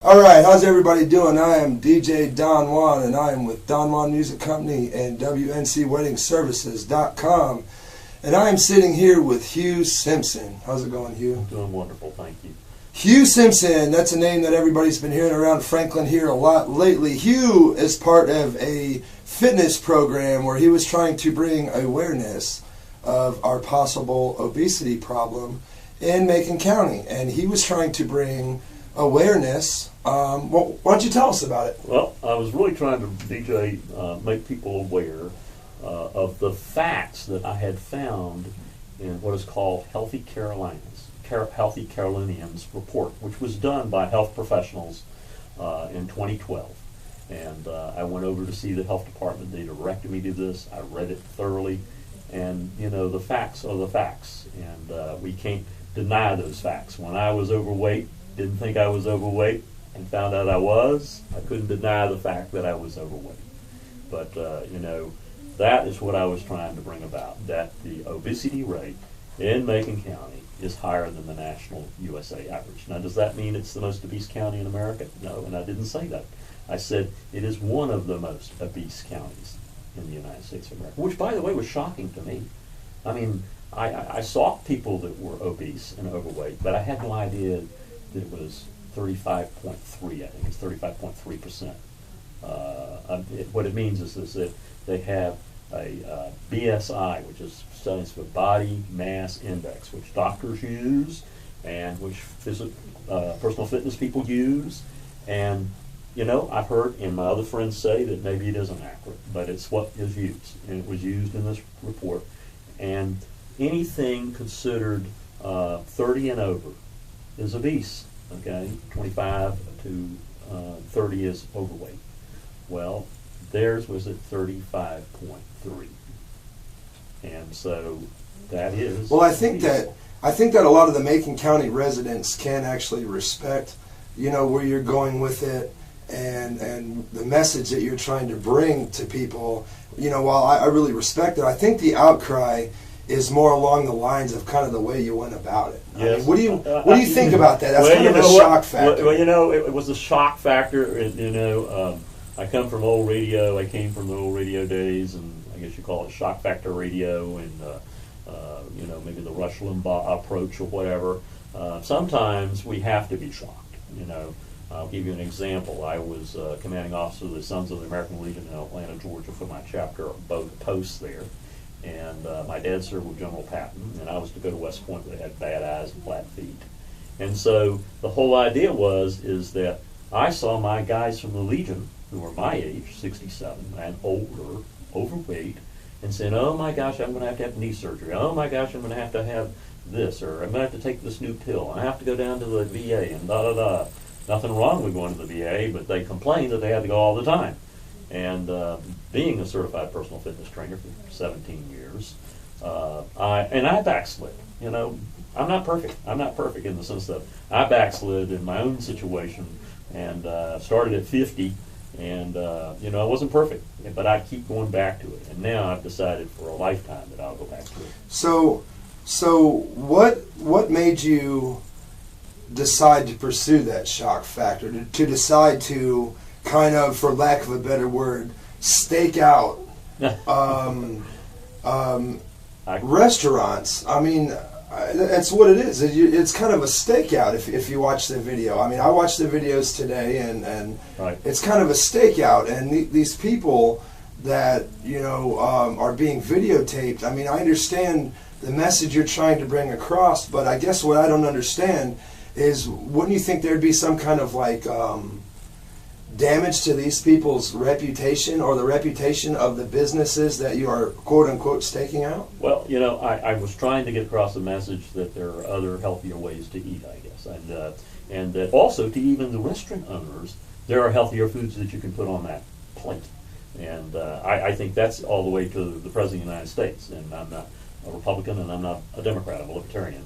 All right, how's everybody doing? I am DJ Don Juan, and I am with Don Juan Music Company and WNCWeddingServices.com. And I am sitting here with Hugh Simpson. How's it going, Hugh? Doing wonderful, thank you. Hugh Simpson, that's a name that everybody's been hearing around Franklin here a lot lately. Hugh is part of a fitness program where he was trying to bring awareness of our possible obesity problem in Macon County. And he was trying to bring awareness. Well, why don't you tell us about it? Well, I was really trying to, DJ, make people aware of the facts that I had found in what is called Healthy Carolinians report, which was done by health professionals in 2012. And I went over to see the health department. They directed me to this. I read it thoroughly. And, you know, the facts are the facts. And we can't deny those facts. When I was overweight, didn't think I was overweight, and found out I was, I couldn't deny the fact that I was overweight. But, you know, that is what I was trying to bring about, that the obesity rate in Macon County is higher than the national USA average. Now, does that mean it's the most obese county in America? No, and I didn't say that. I said it is one of the most obese counties in the United States of America, which, by the way, was shocking to me. I mean, I saw people that were obese and overweight, but I had no idea that it was 35.3, I think it's 35.3%. What it means is that they have a BSI, which is stands for Body Mass Index, which doctors use and which personal fitness people use. And, you know, I've heard and my other friends say that maybe it isn't accurate, but it's what is used. And it was used in this report. And anything considered 30 and over is obese, okay? 25 to 30 is overweight. Well, theirs was at 35.3, and so that is. Well, I think that a lot of the Macon County residents can actually respect, you know, where you're going with it, and the message that you're trying to bring to people. You know, while I really respect it, I think the outcry is more along the lines of kind of the way you went about it. Yes. I mean, what do you think about that? That's kind of a shock factor. Well, you know, it was a shock factor. You know, I come from old radio. I came from the old radio days, and I guess you call it shock factor radio, and you know, maybe the Rush Limbaugh approach or whatever. Sometimes we have to be shocked. You know, I'll give you an example. I was commanding officer of the Sons of the American Legion in Atlanta, Georgia, for my chapter of both posts there. And my dad served with General Patton, and I was to go to West Point, where they had bad eyes and flat feet. And so the whole idea is that I saw my guys from the Legion, who were my age, 67, and older, overweight, and saying, oh my gosh, I'm going to have knee surgery. Oh my gosh, I'm going to have this, or I'm going to have to take this new pill. I have to go down to the VA, and da-da-da. Nothing wrong with going to the VA, but they complained that they had to go all the time. And being a certified personal fitness trainer for 17 years, I backslid. You know, I'm not perfect. I'm not perfect in the sense that I backslid in my own situation and started at 50, and you know, I wasn't perfect, but I keep going back to it. And now I've decided for a lifetime that I'll go back to it. So what made you decide to pursue that shock factor? To decide to kind of, for lack of a better word, stake out restaurants. I mean, that's what it is. It's kind of a stakeout if you watch the video. I mean, I watched the videos today, and right. It's kind of a stakeout. And these people that, you know, are being videotaped, I mean, I understand the message you're trying to bring across, but I guess what I don't understand is, wouldn't you think there'd be some kind of like damage to these people's reputation, or the reputation of the businesses that you are quote-unquote staking out? Well, you know, I was trying to get across the message that there are other healthier ways to eat, I guess, and that also to even the restaurant owners, there are healthier foods that you can put on that plate. And I think that's all the way to the President of the United States. And I'm not a Republican, and I'm not a Democrat. I'm a Libertarian.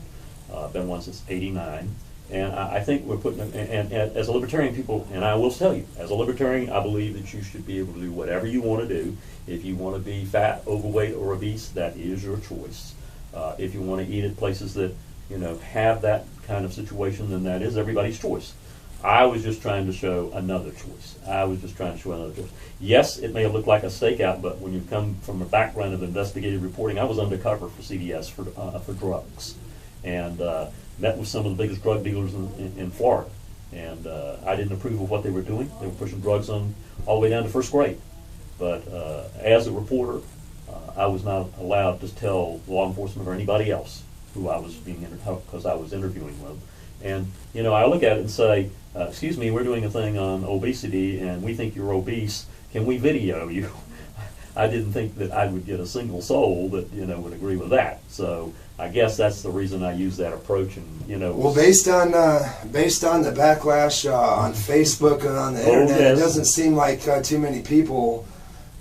Been one since '89. And I think we're putting, and as a libertarian people, and I will tell you, as a libertarian, I believe that you should be able to do whatever you want to do. If you want to be fat, overweight, or obese, that is your choice. If you want to eat at places that, you know, have that kind of situation, then that is everybody's choice. I was just trying to show another choice. I was just trying to show another choice. Yes, it may have looked like a stakeout, but when you come from a background of investigative reporting, I was undercover for CDS for drugs, and met with some of the biggest drug dealers in Florida. And I didn't approve of what they were doing. They were pushing drugs on all the way down to first grade. But as a reporter, I was not allowed to tell law enforcement or anybody else who I was being because I was interviewing them. And I look at it and say, "Excuse me, we're doing a thing on obesity, and we think you're obese. Can we video you?" I didn't think that I would get a single soul that would agree with that. So I guess that's the reason I use that approach. And well, based on the backlash on Facebook and on the internet, yes. It doesn't seem like too many people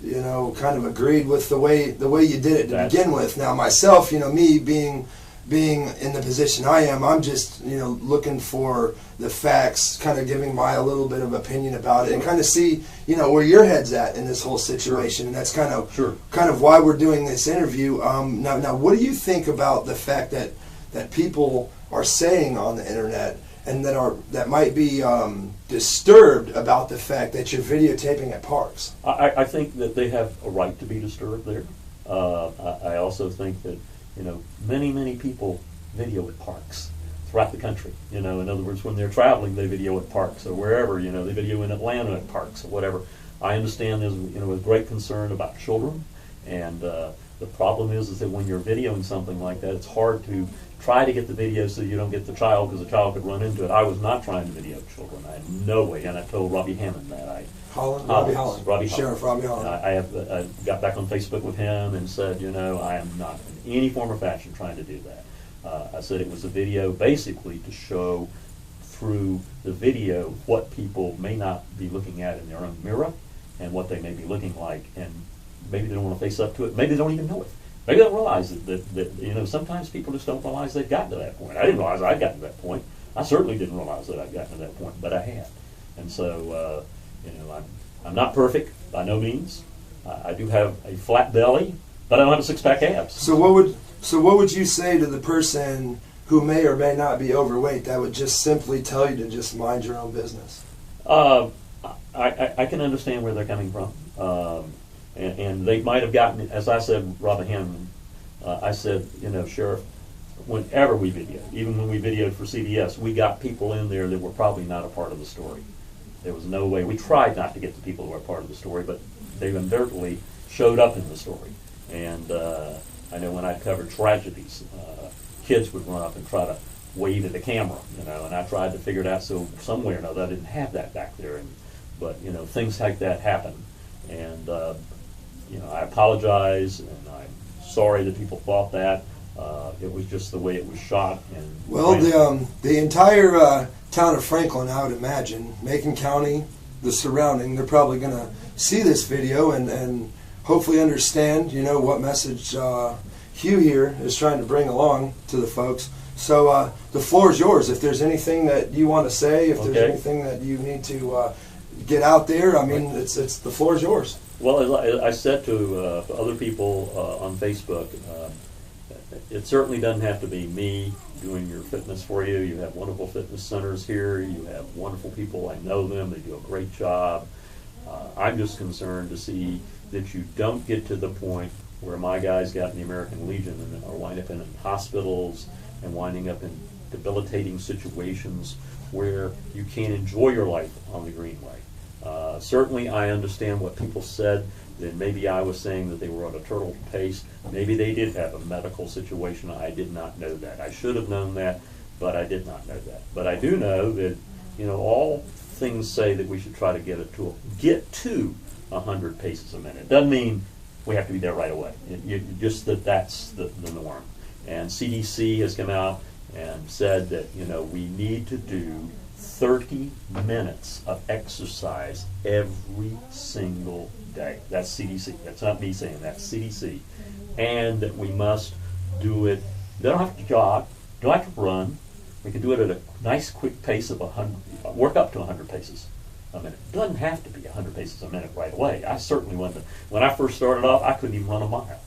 kind of agreed with the way you did it to begin with. Now myself, me being in the position I am, I'm just looking for the facts, kind of giving a little bit of opinion about it, and kind of see where your head's at in this whole situation. And that's kind of why we're doing this interview. Now, what do you think about the fact that people are saying on the internet and that might be disturbed about the fact that you're videotaping at parks? I think that they have a right to be disturbed there. I also think that many people video at parks throughout the country. In other words, when they're traveling, they video at parks or wherever. They video in Atlanta at parks or whatever. I understand there's a great concern about children, and the problem is that when you're videoing something like that, it's hard to try to get the video so you don't get the child, because the child could run into it. I was not trying to video children. I had no way, and I told Robbie Hammond that. Robbie Holland. Sheriff Robbie Holland. I got back on Facebook with him and said, I am not in any form or fashion trying to do that. I said it was a video basically to show through the video what people may not be looking at in their own mirror and what they may be looking like, and maybe they don't want to face up to it. Maybe they don't even know it. Maybe they don't realize that sometimes people just don't realize they've gotten to that point. I didn't realize I'd gotten to that point. I certainly didn't realize that I'd gotten to that point, but I had. And so, I'm not perfect by no means. I do have a flat belly, but I don't have a six-pack abs. So what would you say to the person who may or may not be overweight that would just simply tell you to just mind your own business? I can understand where they're coming from. And they might have gotten, as I said, Robert Hammond, I said, Sheriff, whenever we videoed, even when we videoed for CDS, we got people in there that were probably not a part of the story. There was no way. We tried not to get the people who were part of the story, but they invariably showed up in the story. And I know when I covered tragedies, kids would run up and try to wave at the camera, and I tried to figure it out. So some way or another, I didn't have that back there. But things like that happen. And I apologize, and I'm sorry that people thought that. It was just the way it was shot. And well, the entire town of Franklin, I would imagine, Macon County, the surrounding, they're probably going to see this video and hopefully understand, what message Hugh here is trying to bring along to the folks. So the floor is yours. If there's anything that you want to say, if there's anything that you need to get out there, I mean, it's the floor is yours. Well, as I said to other people on Facebook, it certainly doesn't have to be me doing your fitness for you. You have wonderful fitness centers here. You have wonderful people. I know them. They do a great job. I'm just concerned to see that you don't get to the point where my guys got in the American Legion and are winding up in hospitals and winding up in debilitating situations where you can't enjoy your life on the Greenway. Certainly I understand what people said, that maybe I was saying that they were at a turtle pace. Maybe they did have a medical situation. I did not know that. I should have known that, but I did not know that. But I do know that, all things say that we should try to get to 100 paces a minute. Doesn't mean we have to be there right away. Just that's the norm. And CDC has come out and said that, we need to do 30 minutes of exercise every single day. That's CDC. That's not me saying that. That's CDC. And that we must do it. They don't have to jog. Don't have to run. We can do it at a nice, quick pace of 100. Work up to 100 paces a minute. It doesn't have to be 100 paces a minute right away. I certainly wasn't. When I first started off, I couldn't even run a mile.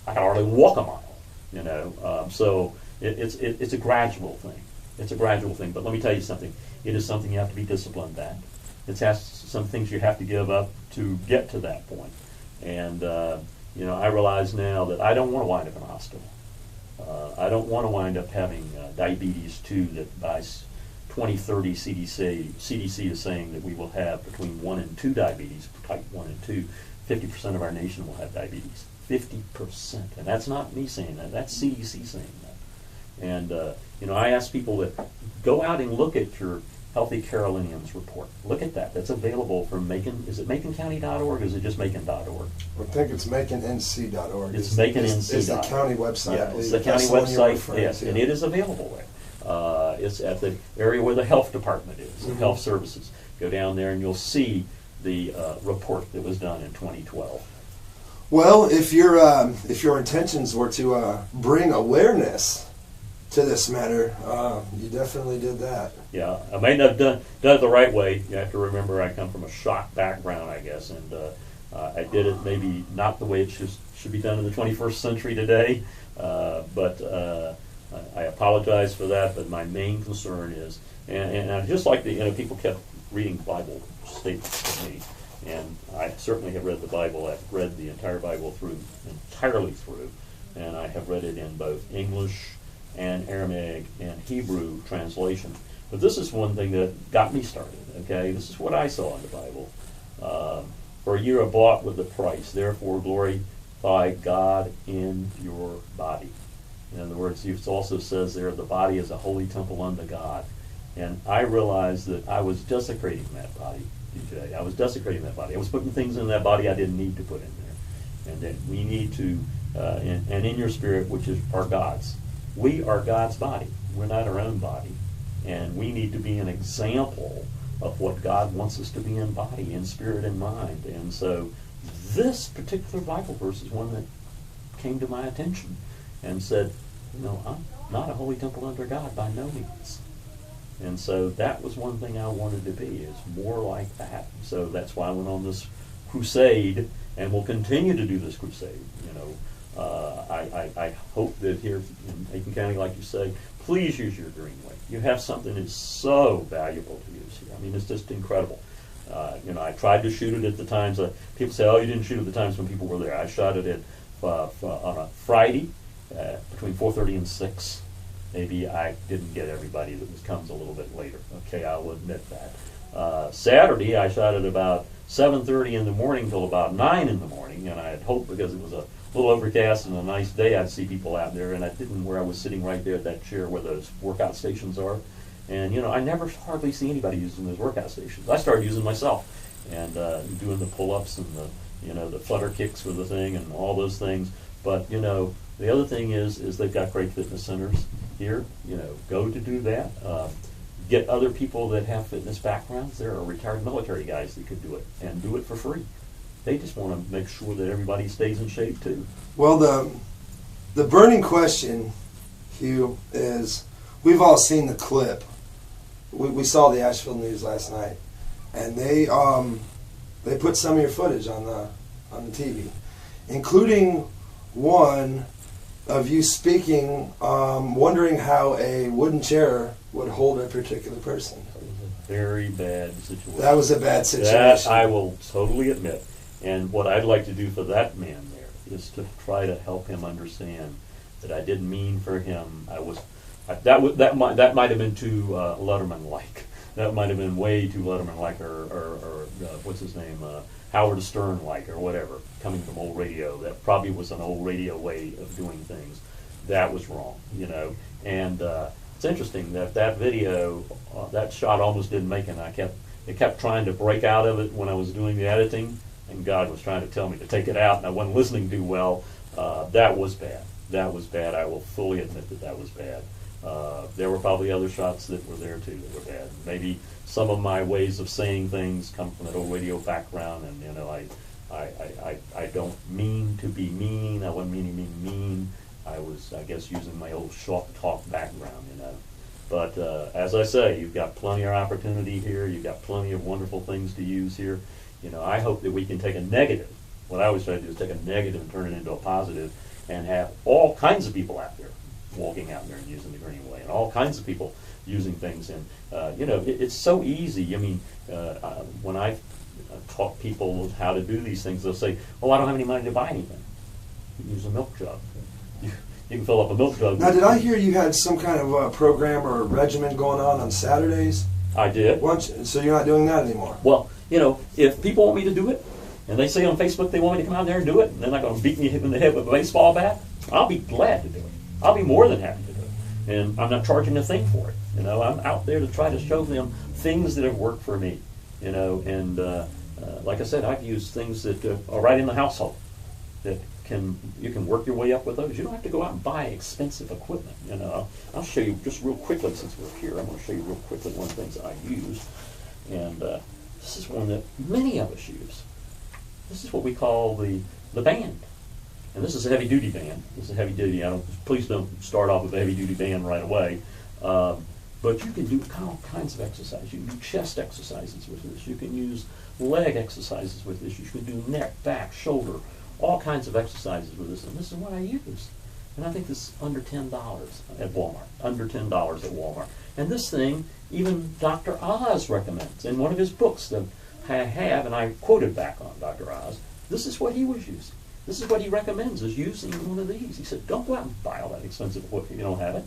I could hardly walk a mile. So it's a gradual thing. It's a gradual thing. But let me tell you something. It is something you have to be disciplined at. It has some things you have to give up to get to that point. And, I realize now that I don't want to wind up in a hospital. I don't want to wind up having diabetes 2 that by 2030 CDC is saying that we will have between 1 and 2 diabetes, type 1 and 2. 50% of our nation will have diabetes. 50%. And that's not me saying that. That's CDC saying that. And, I ask people to go out and look at your Healthy Carolinians report. Look at that. That's available from Macon. Is it MaconCounty.org or is it just Macon.org? I think it's MaconNC.org. It's MaconNC. It's the county website. Yeah, it's the county website, yes, and it is available there. It's at the area where the health department is, the health services. Go down there and you'll see the report that was done in 2012. Well, if your intentions were to bring awareness to this matter, you definitely did that. Yeah, I may not have done it the right way. You have to remember I come from a shock background, I guess, and I did it maybe not the way it should be done in the 21st century today, but I apologize for that, but my main concern is, and I just like people kept reading Bible statements to me, and I certainly have read the Bible. I've read the entire Bible entirely through, and I have read it in both English and Aramaic and Hebrew translation. But this is one thing that got me started, okay? This is what I saw in the Bible. For you are bought with a price, therefore glorify God in your body. In other words, it also says there, the body is a holy temple unto God. And I realized that I was desecrating that body, DJ. I was desecrating that body. I was putting things in that body I didn't need to put in there. And that we need to, and in your spirit, which are God's. We are God's body. We're not our own body. And we need to be an example of what God wants us to be in body, in spirit and mind. And so this particular Bible verse is one that came to my attention and said, I'm not a holy temple under God by no means. And so that was one thing I wanted to be, is more like that. So that's why I went on this crusade and will continue to do this crusade. I hope that here in Macon County, like you say, please use your greenway. You have something that's so valuable to use here. I mean, it's just incredible. I tried to shoot it at the times. People say, oh, you didn't shoot at the times when people were there. I shot it on a Friday between 4:30 and 6. Maybe I didn't get everybody that comes a little bit later. Okay, I'll admit that. Saturday, I shot it about 7:30 in the morning till about 9 in the morning, and I had hoped, because it was a little overcast and a nice day, I'd see people out there, and I didn't, where I was sitting right there at that chair where those workout stations are. And, I never hardly see anybody using those workout stations. I started using myself and doing the pull-ups and the flutter kicks with the thing and all those things. But, the other thing is they've got great fitness centers here. Go to do that. Get other people that have fitness backgrounds. There are retired military guys that could do it and do it for free. They just want to make sure that everybody stays in shape too. Well, the burning question, Hugh, is we've all seen the clip. We saw the Asheville News last night, and they put some of your footage on the TV, including one of you speaking, wondering how a wooden chair would hold a particular person. It was a very bad situation. That was a bad situation. That I will totally admit. And what I'd like to do for that man there is to try to help him understand that I didn't mean for him. That might have been too Letterman-like. That might have been way too Letterman-like, or what's his name, Howard Stern-like, or whatever. Coming from old radio, that probably was an old radio way of doing things. That was wrong, And it's interesting that video, that shot almost didn't make it. It kept trying to break out of it when I was doing the editing. And God was trying to tell me to take it out, and I wasn't listening too well. That was bad. That was bad. I will fully admit that was bad. There were probably other shots that were there too that were bad. Maybe some of my ways of saying things come from that old radio background, and I don't mean to be mean. I wasn't meaning to be mean. I was, I guess, using my old short talk background, But as I say, you've got plenty of opportunity here. You've got plenty of wonderful things to use here. I hope that we can take a negative. What I always try to do is take a negative and turn it into a positive, and have all kinds of people out there walking out there and using the Greenway, and all kinds of people using things. And it's so easy. I mean, when I taught people how to do these things, they'll say, "Oh, I don't have any money to buy anything." You use a milk jug. You can fill up a milk jug. Now, did I hear you had some kind of program or regimen going on Saturdays? I did. So you're not doing that anymore? Well, if people want me to do it, and they say on Facebook they want me to come out there and do it, and they're not going to beat me in the head with a baseball bat, I'll be glad to do it. I'll be more than happy to do it. And I'm not charging a thing for it. I'm out there to try to show them things that have worked for me. And like I said, I've used things that are right in the household that you can work your way up with those. You don't have to go out and buy expensive equipment. I'll show you just real quickly since we're here. I'm going to show you real quickly one of the things that I use, and this is one that many of us use. This is what we call the band, and this is a heavy duty band. This is a heavy duty. Please don't start off with a heavy duty band right away. But you can do all kinds of exercises. You can do chest exercises with this. You can use leg exercises with this. You can do neck, back, shoulder. All kinds of exercises with this, and this is what I use. And I think this is under $10 at Walmart. Under $10 at Walmart. And this thing, even Dr. Oz recommends in one of his books that I have, and I quoted back on Dr. Oz. This is what he was using. This is what he recommends, is using one of these. He said, don't go out and buy all that expensive equipment if you don't have it.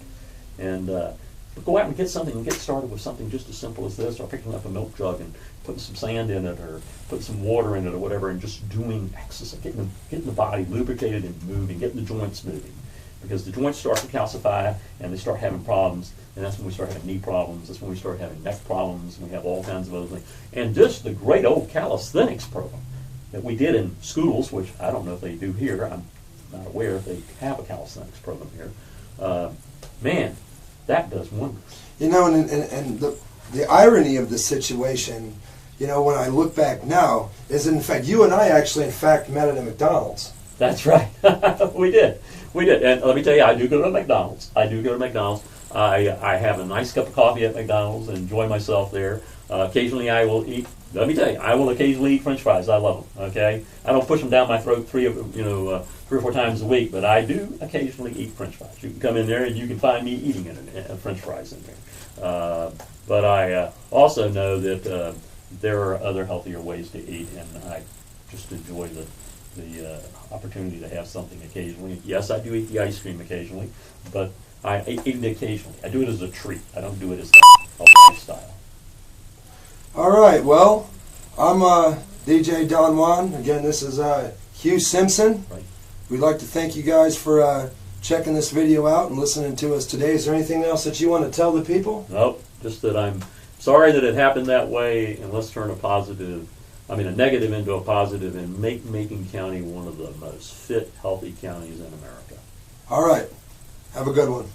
And go out and get something and get started with something just as simple as this, or picking up a milk jug and putting some sand in it, or putting some water in it, or whatever, and just doing exercise, getting the body lubricated and moving, getting the joints moving. Because the joints start to calcify and they start having problems, and that's when we start having knee problems, that's when we start having neck problems, and we have all kinds of other things. And just the great old calisthenics program that we did in schools, which I don't know if they do here, I'm not aware if they have a calisthenics program here. Man, that does wonders. And the irony of the situation, when I look back now, is in fact, you and I actually, in fact, met at a McDonald's. That's right. We did. And let me tell you, I do go to McDonald's. I have a nice cup of coffee at McDonald's and enjoy myself there. Occasionally I will eat, let me tell you, I will occasionally eat French fries. I love them, okay? I don't push them down my throat three or four times a week, but I do occasionally eat French fries. You can come in there and you can find me eating French fries in there. But I also know that there are other healthier ways to eat, and I just enjoy the opportunity to have something occasionally. Yes, I do eat the ice cream occasionally, but I eat it occasionally. I do it as a treat. I don't do it as a lifestyle. All right, well, I'm DJ Don Juan. Again, this is Hugh Simpson. Right. We'd like to thank you guys for checking this video out and listening to us today. Is there anything else that you want to tell the people? Nope, just that I'm sorry that it happened that way, and let's turn a negative into a positive, and make Macon County one of the most fit, healthy counties in America. All right. Have a good one.